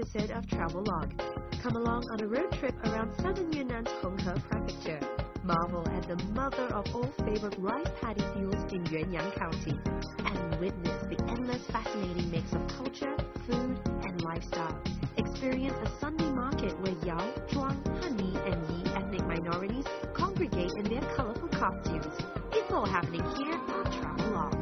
episode of Travelogue. Come along on a road trip around southern Yunnan's Honghe Prefecture. Marvel at the mother of all favored rice paddy fields in Yuanyang County and witness the endless fascinating mix of culture, food and lifestyle. Experience a Sunday market where Yao, Zhuang, Hani and Yi ethnic minorities congregate in their colorful costumes. It's all happening here on Travelogue.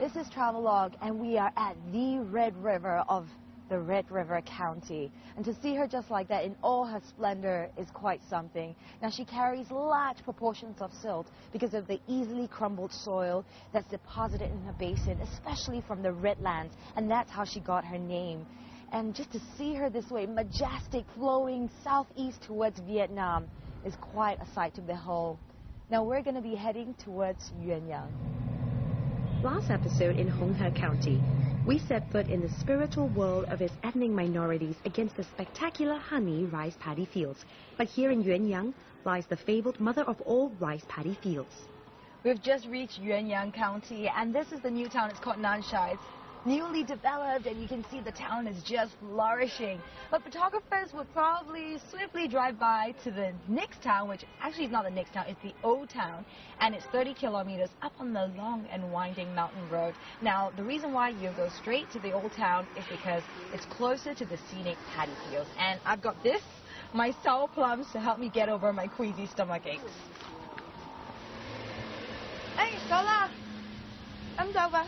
This is Travelogue, and we are at the Red River of the Red River County. And to see her just like that in all her splendor is quite something. Now, she carries large proportions of silt because of the easily crumbled soil that's deposited in her basin, especially from the Redlands, and that's how she got her name. And just to see her this way, majestic, flowing southeast towards Vietnam, is quite a sight to behold. Now, we're going to be heading towards Yuanyang. Last episode in Honghe County, we set foot in the spiritual world of its ethnic minorities against the spectacular Hani rice paddy fields. But here in Yuanyang lies the fabled mother of all rice paddy fields. We've just reached Yuanyang County, and this is the new town. It's called Nansha. It's newly developed, and you can see the town is just flourishing. But photographers would probably swiftly drive by to the next town, which actually is not the next town, it's the old town, and it's 30 kilometers up on the long and winding mountain road. Now, the reason why you go straight to the old town is because it's closer to the scenic paddy fields. And I've got this, my sour plums, to help me get over my queasy stomach aches. Hey, Sola! Em chào bạn.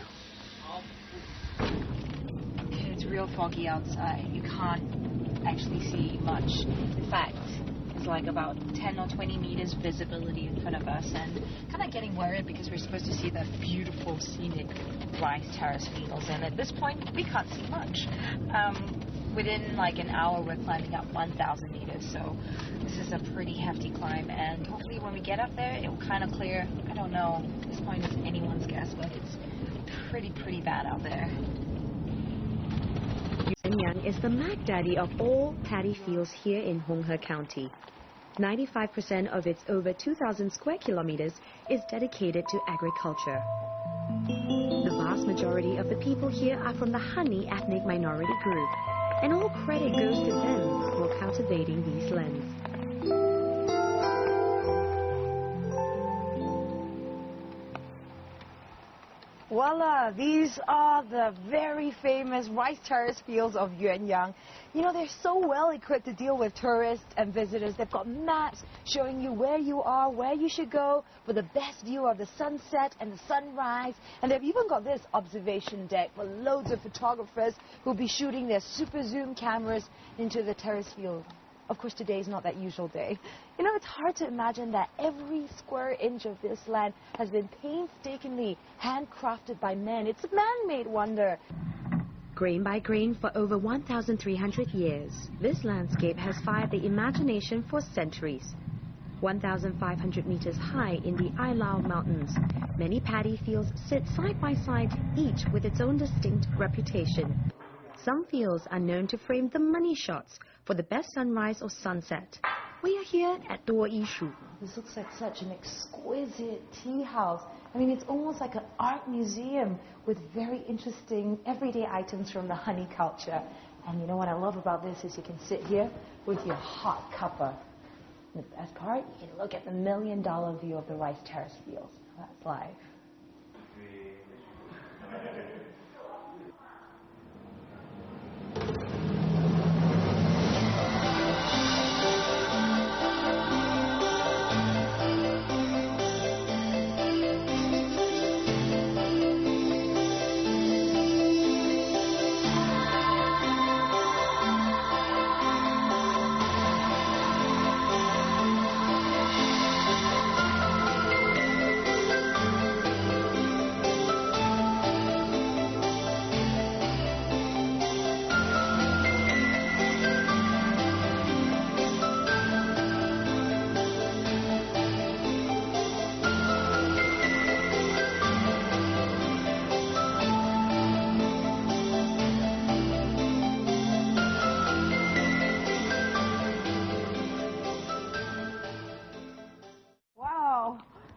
It's real foggy outside. You can't actually see much. In fact, it's like about 10 or 20 meters visibility in front of us, and kind of getting worried because we're supposed to see the beautiful scenic rice terrace fields, and at this point we can't see much. Within like an hour we're climbing up 1,000 meters, so this is a pretty hefty climb, and hopefully when we get up there it will kind of clear. I don't know, at this point it's anyone's guess, but it's pretty bad out there. Yuanyang is the Mac Daddy of all paddy fields here in Honghe County. 95% of its over 2,000 square kilometers is dedicated to agriculture. The vast majority of the people here are from the Hani ethnic minority group, and all credit goes to them for cultivating these lands. Voila, these are the very famous rice terrace fields of Yuanyang. You know, they're so well equipped to deal with tourists and visitors. They've got maps showing you where you are, where you should go for the best view of the sunset and the sunrise. And they've even got this observation deck for loads of photographers who'll be shooting their super zoom cameras into the terrace field. Of course, today is not that usual day. You know, it's hard to imagine that every square inch of this land has been painstakingly handcrafted by men. It's a man-made wonder. Grain by grain for over 1,300 years, this landscape has fired the imagination for centuries. 1,500 meters high in the Ai Mountains, many paddy fields sit side by side, each with its own distinct reputation. Some fields are known to frame the money shots for the best sunrise or sunset. We are here at Duo Yishu. This looks like such an exquisite tea house. I mean, it's almost like an art museum with very interesting everyday items from the honey culture. And you know what I love about this is you can sit here with your hot cuppa. And the best part, you can look at the $1 million view of the rice terrace fields. That's life.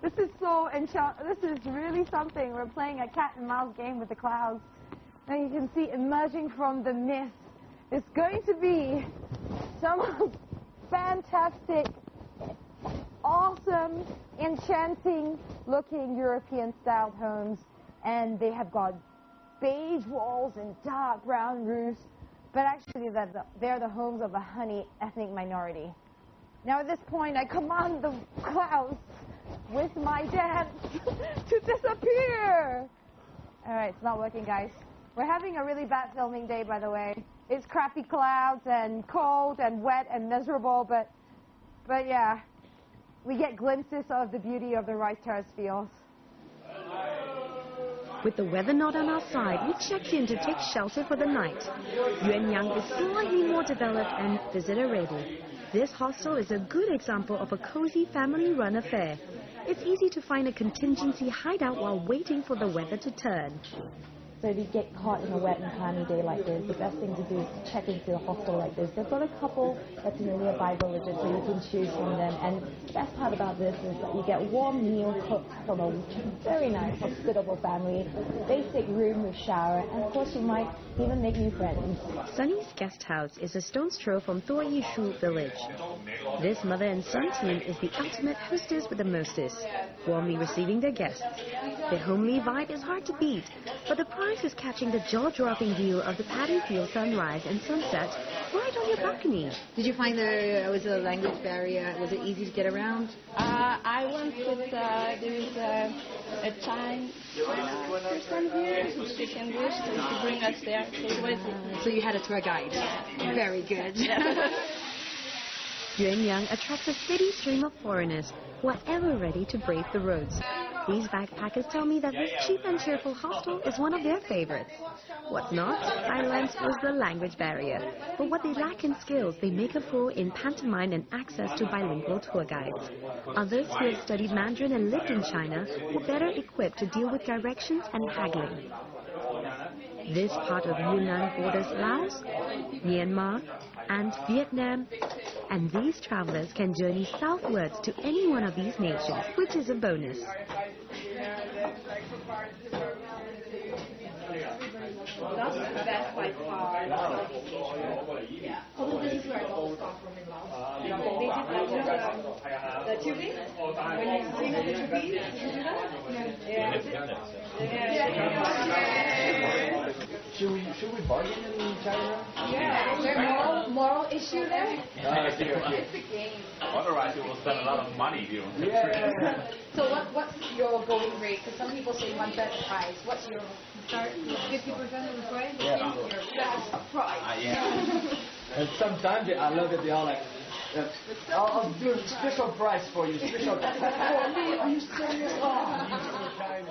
This is so this is really something. We're playing a cat and mouse game with the clouds. And you can see emerging from the mist, it's going to be some fantastic, awesome, enchanting looking European-styled homes. And they have got beige walls and dark brown roofs. But actually, they're the homes of a Hani ethnic minority. Now at this point, I command the clouds with my dance to disappear. All right, it's not working, guys. We're having a really bad filming day, by the way. It's crappy clouds and cold and wet and miserable, but yeah, we get glimpses of the beauty of the rice terrace fields. With the weather not on our side, we checked in to take shelter for the night. Yuanyang is slightly more developed and visitor-ready. This hostel is a good example of a cozy family-run affair. It's easy to find a contingency hideout while waiting for the weather to turn. So if you get caught in a wet and clammy day like this, the best thing to do is to check into a hostel like this. They've got a couple that's in the nearby villages, so you can choose from them. And the best part about this is that you get warm meal cooked from a very nice, hospitable family, basic room with shower, and of course you might even make new friends. Sunny's guest house is a stone's throw from Duoyishu village. This mother and son team is the ultimate hostess with the mostest, warmly receiving their guests. The homely vibe is hard to beat, but the prize is catching the jaw-dropping view of the paddy field sunrise and sunset right on your balcony. Did you find there was a language barrier? Was it easy to get around? I went with, there is a China person here who speaks English, so she bring us there. So you had a tour guide? Very good. Yuanyang attracts a steady stream of foreigners who are ever ready to brave the roads. These backpackers tell me that this cheap and cheerful hostel is one of their favorites. What's not silent was the language barrier. But what they lack in skills, they make up for in pantomime and access to bilingual tour guides. Others who have studied Mandarin and lived in China were better equipped to deal with directions and haggling. This part of Yunnan borders Laos, Myanmar, and Vietnam, and these travelers can journey southwards to any one of these nations, which is a bonus. That's the best by far. Yeah. Although this is where I got the scarf from in Laos. They did like, you know, the tubing? When you sing the tubing, did you do that? Yeah. Should we bargain in China? Yeah. Is there a moral issue there? It's a game. Otherwise, we will spend a lot of money doing this. Yeah. So what's your going rate? Because some people say 1/3 the price. What's your start? 50% of the price? Yeah. Your best price. Yeah. And sometimes I love it. They all like, I'll do a special price for you. Special. For me? Are you serious? Oh, you're so kind.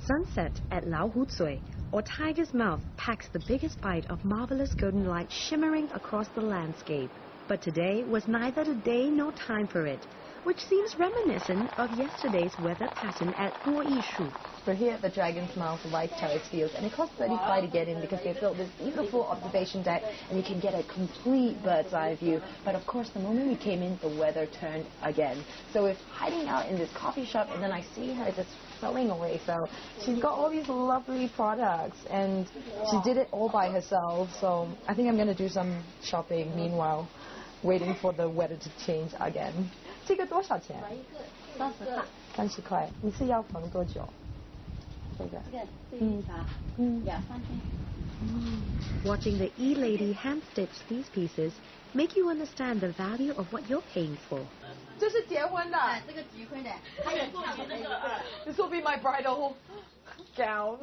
Sunset at Lao Hu Tsui, or Tiger's Mouth, packs the biggest bite of marvelous golden light shimmering across the landscape. But today was neither the day nor time for it, which seems reminiscent of yesterday's weather pattern at Duoyishu. We're here at the Dragon's Mouth Rice Terrace Fields, and it costs 35 to get in because they built this beautiful observation deck, and you can get a complete bird's eye view. But of course, the moment we came in, the weather turned again. So we're hiding out in this coffee shop, and then I see her just throwing away. So she's got all these lovely products, and she did it all by herself. So I think I'm going to do some shopping meanwhile, waiting for the weather to change again. 这个多少钱？30块。你是要缝多久？这个。Watching the E-lady hand-stitch these pieces make you understand the value of what you're paying for. 这是结婚的。这个结婚的，还有 This will be my bridal gown.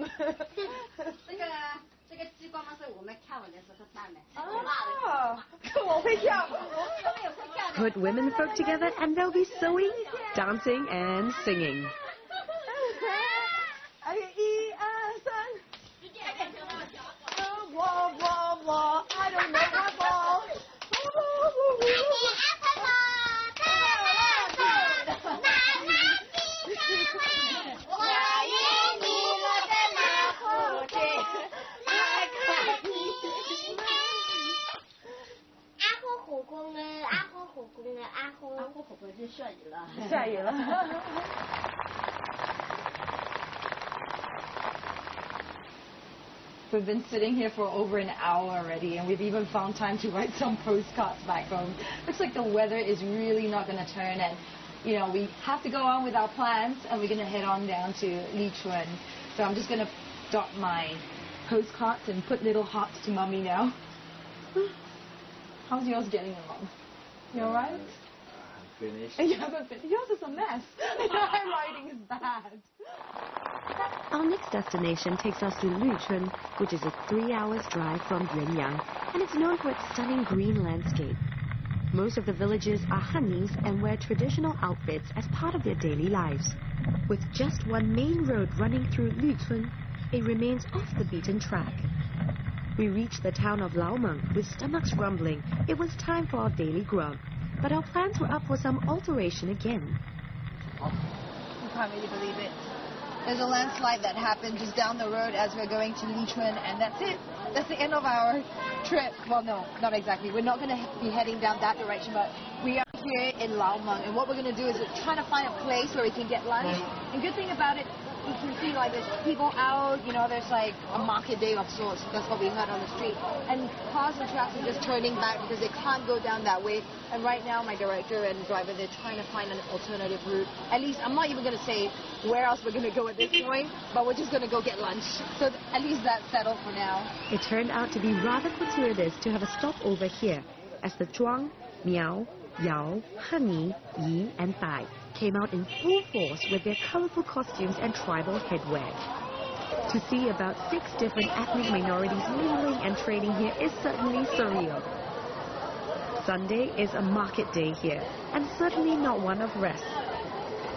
这个激光是我们跳舞的时候跳的。啊，我会跳。Put women folk together and they'll be sewing, dancing and singing. 1、2、3。I don't know what ball. 下雨了。We've been sitting here for over an hour already, and we've even found time to write some postcards back home. Looks like the weather is really not going to turn, and you know, we have to go on with our plans, and we're going to head on down to Lichuan. So I'm just going to dot my postcards and put little hearts to Mummy now. How's yours getting along? You alright? Finished. You haven't finished. Yours is a mess. Your handwriting is bad. Our next destination takes us to Lichuan, which is a 3 hours drive from Yuanyang, and it's known for its stunning green landscape. Most of the villagers are Hanis and wear traditional outfits as part of their daily lives. With just one main road running through Lichuan, it remains off the beaten track. We reached the town of Laomeng with stomachs rumbling. It was time for our daily grub, but our plans were up for some alteration again. I can't really believe it. There's a landslide that happened just down the road as we're going to Lichuan, and that's it. That's the end of our trip. Well, no, not exactly. We're not going to be heading down that direction, but we are here in Laomeng, and what we're going to do is we're trying to find a place where we can get lunch. And good thing about it, you can see like there's people out, you know, there's like a market day of sorts. That's what we heard on the street. And cars and trucks are just turning back because they can't go down that way. And right now my director and driver, they're trying to find an alternative route. At least I'm not even going to say where else we're going to go at this point, but we're just going to go get lunch. So at least that's settled for now. It turned out to be rather fortuitous to have a stopover here, as the Zhuang, Miao, Yao, Hani, Yi and Tai came out in full force with their colorful costumes and tribal headwear. To see about 6 different ethnic minorities mingling and trading here is certainly surreal. Sunday is a market day here, and certainly not one of rest.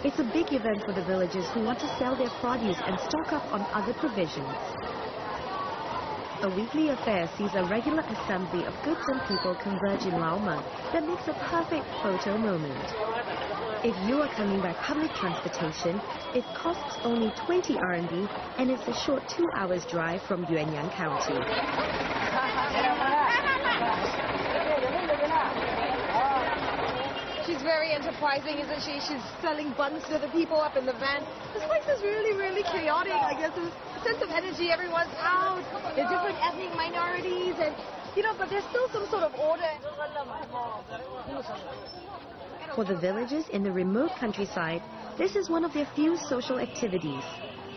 It's a big event for the villagers who want to sell their produce and stock up on other provisions. A weekly affair sees a regular assembly of goods and people converge in Laomeng that makes a perfect photo moment. If you are coming by public transportation, it costs only 20 RMB, and it's a short 2 hours drive from Yuanyang County. She's very enterprising, isn't she? She's selling buns to the people up in the van. This place is really, really chaotic. I guess there's a sense of energy. Everyone's out. There are different ethnic minorities, and you know, but there's still some sort of order. For the villagers in the remote countryside, this is one of their few social activities.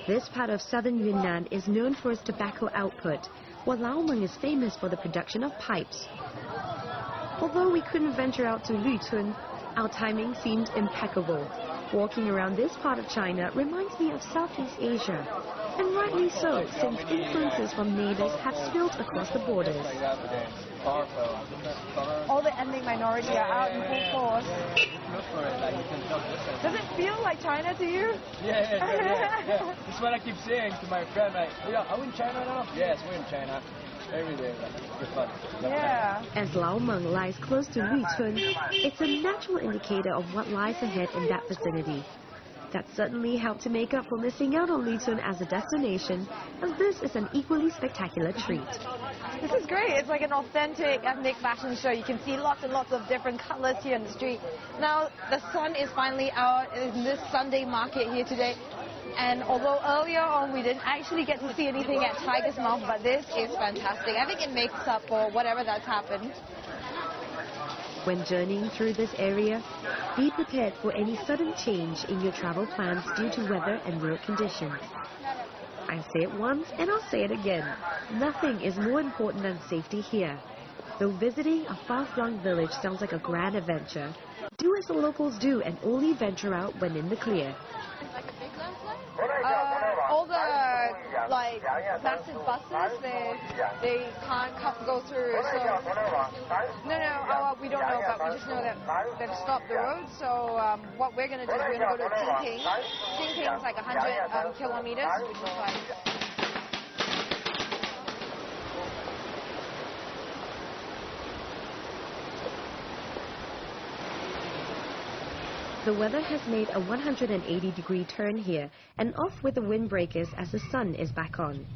This part of southern Yunnan is known for its tobacco output, while Laomeng is famous for the production of pipes. Although we couldn't venture out to Lichuan, our timing seemed impeccable. Walking around this part of China reminds me of Southeast Asia, and rightly so, since influences from neighbors have spilled across the borders. All the ethnic minorities are out in full force. Does it feel like China to you? Yeah. That's what I keep saying to my friend, like, yeah, are we in China now? Yes, we're in China. Every day, it's fun. Yeah. As Laomeng lies close to Lichuan, it's a natural indicator of what lies ahead in that vicinity. That certainly helped to make up for missing out on Lichuan as a destination, as this is an equally spectacular treat. This is great. It's like an authentic ethnic fashion show. You can see lots and lots of different colors here in the street. Now, the sun is finally out in this Sunday market here today. And although earlier on we didn't actually get to see anything at Tiger's Mouth, but this is fantastic. I think it makes up for whatever that's happened. When journeying through this area, be prepared for any sudden change in your travel plans due to weather and road conditions. I'll say it once and I'll say it again. Nothing is more important than safety here. Though visiting a far-flung village sounds like a grand adventure, do as the locals do and only venture out when in the clear. All the like massive buses, they can't go through. So no, we don't know, but we just know that they've stopped the road. So what we're gonna do is we're gonna go to Jingping. Jingping is like 100 kilometers, which is like. The weather has made a 180-degree turn here, and off with the windbreakers as the sun is back on.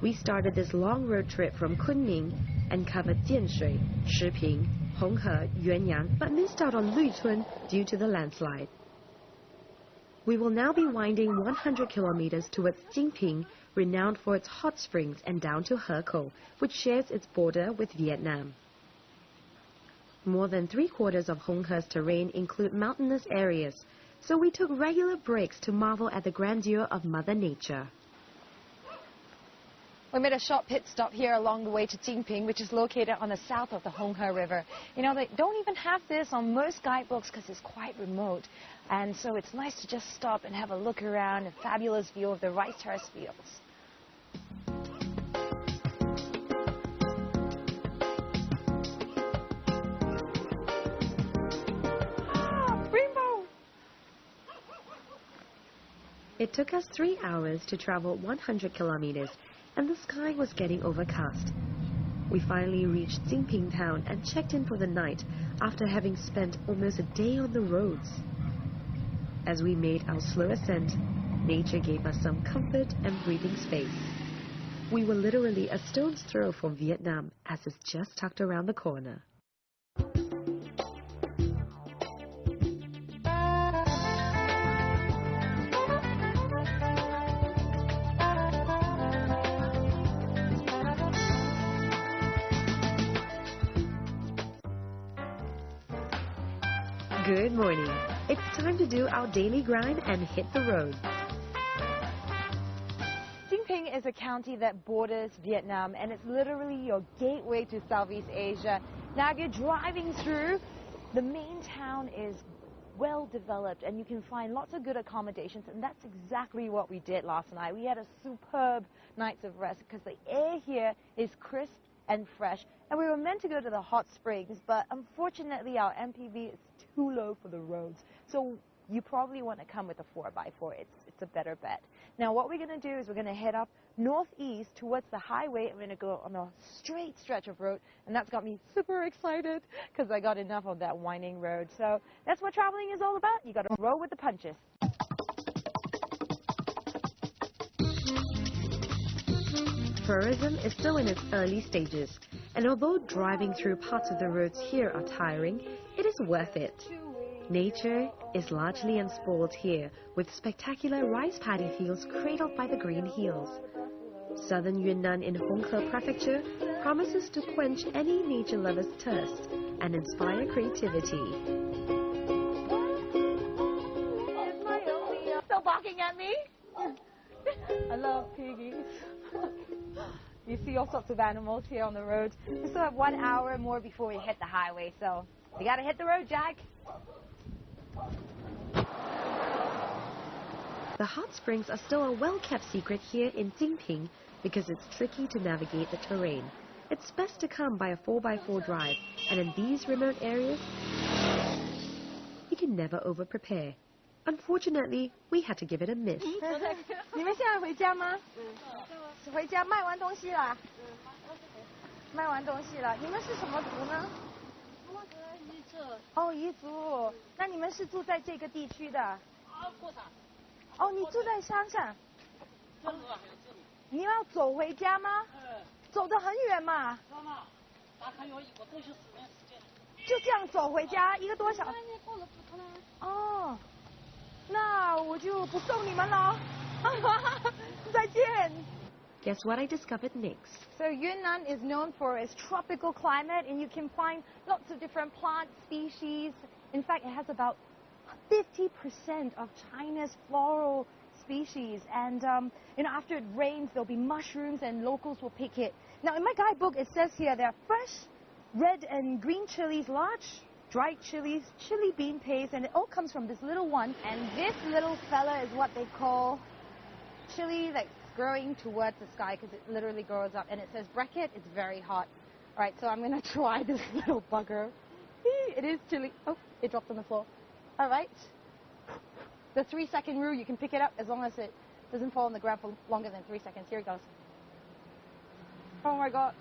We started this long road trip from Kunming, and covered Jianshui, Shiping, Honghe, Yuanyang, but missed out on Luchun due to the landslide. We will now be winding 100 kilometers towards Jinping, renowned for its hot springs, and down to Hekou, which shares its border with Vietnam. More than 3/4 of Honghe's terrain include mountainous areas, so we took regular breaks to marvel at the grandeur of Mother Nature. We made a short pit stop here along the way to Jinping, which is located on the south of the Honghe River. You know, they don't even have this on most guidebooks because it's quite remote. And so it's nice to just stop and have a look around, a fabulous view of the rice terrace fields. Rainbow! It took us 3 hours to travel 100 kilometers, and the sky was getting overcast. We finally reached Jinping town and checked in for the night after having spent almost a day on the roads. As we made our slow ascent, nature gave us some comfort and breathing space. We were literally a stone's throw from Vietnam, as it's just tucked around the corner. Good morning. It's time to do our daily grind and hit the road. Jinping is a county that borders Vietnam, and it's literally your gateway to Southeast Asia. Now, if you're driving through, the main town is well developed, and you can find lots of good accommodations, and that's exactly what we did last night. We had a superb night of rest because the air here is crisp and fresh, and we were meant to go to the hot springs, but unfortunately our MPV is too low for the roads, so you probably want to come with a 4x4. It's a better bet. Now what we're going to do is we're going to head up northeast towards the highway, and we're going to go on a straight stretch of road, and that's got me super excited because I got enough of that winding road. So that's what traveling is all about. You got to roll with the punches. Tourism is still in its early stages, and although driving through parts of the roads here are tiring, it is worth it. Nature is largely unspoiled here, with spectacular rice paddy fields cradled by the green hills. Southern Yunnan in Honghe Prefecture promises to quench any nature lover's thirst and inspire creativity. Still barking at me? I love piggies. You see all sorts of animals here on the road. We still have 1 hour more before we hit the highway, so we gotta hit the road, Jack. The hot springs are still a well-kept secret here in Jinping because it's tricky to navigate the terrain. It's best to come by a 4x4 drive, and in these remote areas, you can never over-prepare. Unfortunately, we had to give it a miss. 你们现在回家吗？回家卖完东西了。卖完东西了。你们是什么族呢？哦，彝族。那你们是住在这个地区的？哦，你住在乡下。你要走回家吗？走得很远嘛。就这样走回家1个多小时。哦。 那我就不送你们了，再见。 Guess what I discovered next? So Yunnan is known for its tropical climate, and you can find lots of different plant species. In fact, it has about 50% of China's floral species. And you know, after it rains, there'll be mushrooms, and locals will pick it. Now, in my guidebook, it says here there are fresh red and green chilies, large dried chilies, chili bean paste, and it all comes from this little one. And this little fella is what they call chili that's growing towards the sky, because it literally grows up. And it says bracket, it's very hot. All right, so I'm going to try this little bugger. It is chili. Oh, it dropped on the floor. All right. The 3-second rule, you can pick it up as long as it doesn't fall on the ground for longer than 3 seconds. Here it goes. Oh my God.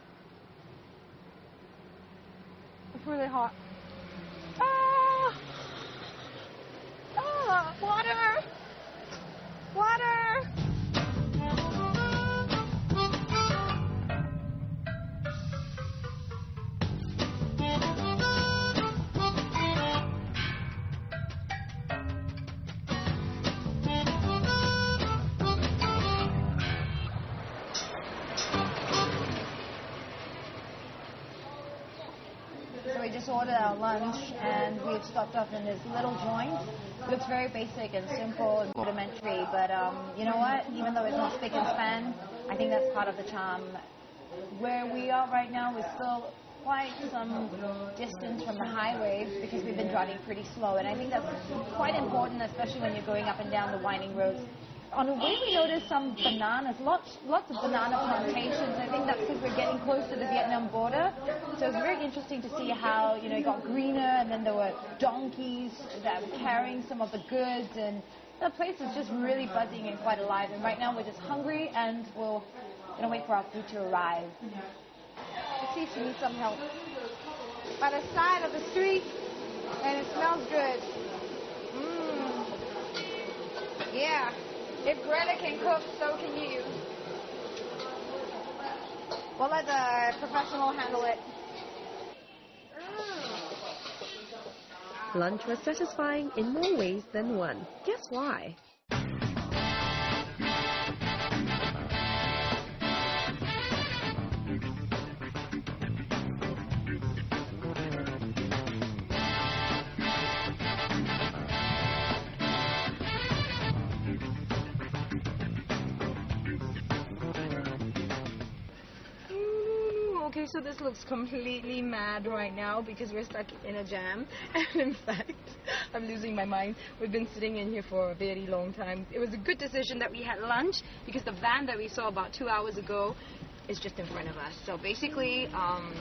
It's really hot. Ah! Ah! Water! Water! just ordered our lunch and we've stopped off in this little joint. Looks very basic and simple and rudimentary, but you know what? Even though it's not spick and span, I think that's part of the charm. Where we are right now is still quite some distance from the highway because we've been driving pretty slow, and I think that's quite important, especially when you're going up and down the winding roads. On the way, we noticed some bananas, lots of banana plantations. I think that's because we're getting close to the Vietnam border. So it's very interesting to see how, you know, it got greener, and then there were donkeys that were carrying some of the goods, and the place is just really buzzing and quite alive. And right now we're just hungry, and we're gonna wait for our food to arrive. It seems to need some help. By the side of the street, and it smells good. Yeah. If Greta can cook, so can you. We'll let the professional handle it. Lunch was satisfying in more ways than one. Guess why? Okay, so this looks completely mad right now because we're stuck in a jam. And in fact, I'm losing my mind. We've been sitting in here for a very long time. It was a good decision that we had lunch because the van that we saw about 2 hours ago is just in front of us. So basically,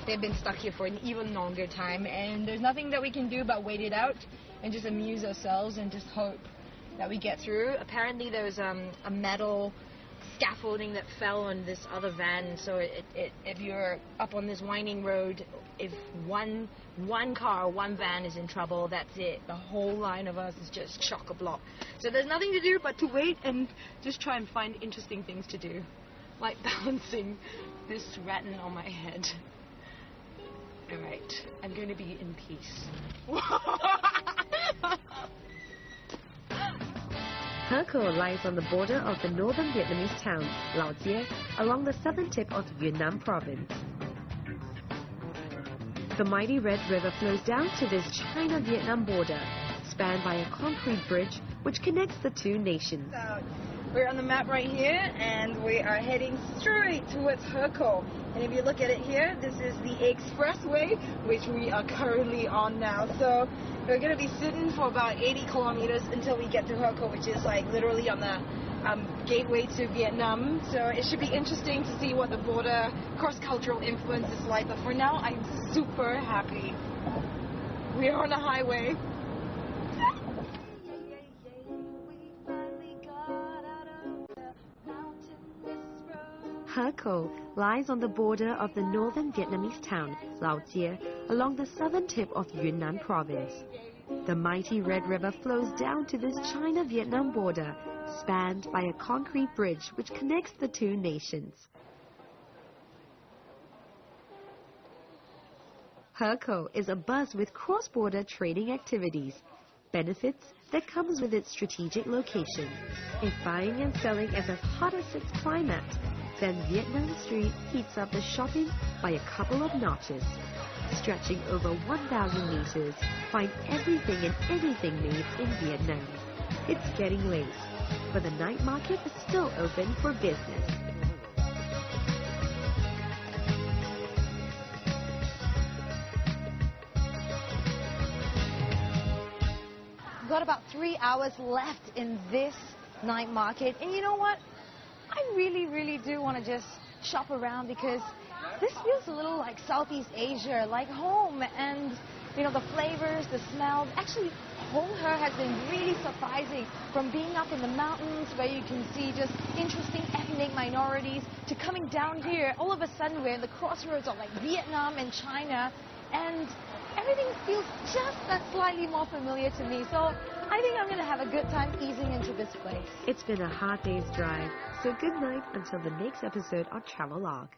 they've been stuck here for an even longer time, and there's nothing that we can do but wait it out and just amuse ourselves and just hope that we get through. Apparently there's a metal scaffolding that fell on this other van, so if you're up on this winding road, if one car, one van is in trouble, that's it. The whole line of us is just chock-a-block. So there's nothing to do but to wait and just try and find interesting things to do, like balancing this rattan on my head. Alright, I'm going to be in peace. Herco lies on the border of the northern Vietnamese town, Lao Jie, along the southern tip of Yunnan province. The mighty Red River flows down to this China-Vietnam border, spanned by a concrete bridge which connects the two nations. We're on the map right here, and we are heading straight towards Herco. And if you look at it here, this is the expressway, which we are currently on now. So we're going to be sitting for about 80 kilometers until we get to Herco, which is like literally on the gateway to Vietnam. So it should be interesting to see what the border cross-cultural influence is like. But for now, I'm super happy. We're on the highway. Herco lies on the border of the northern Vietnamese town, Lao Jie, along the southern tip of Yunnan province. The mighty Red River flows down to this China-Vietnam border, spanned by a concrete bridge which connects the two nations. Herco is abuzz with cross-border trading activities, benefits that comes with its strategic location. If buying and selling is as hot as its climate, then Vietnam Street heats up the shopping by a couple of notches. Stretching over 1,000 meters, find everything and anything made in Vietnam. It's getting late, but the night market is still open for business. We've got about 3 hours left in this night market, and you know what? I really do want to just shop around because this feels a little like Southeast Asia, like home, and you know, the flavors, the smells. Actually, Hong He has been really surprising, from being up in the mountains where you can see just interesting ethnic minorities to coming down here. All of a sudden we're in the crossroads of like Vietnam and China, and everything feels just that slightly more familiar to me. So I think I'm going to have a good time easing into this place. It's been a hard day's drive, so good night until the next episode of Travelogue.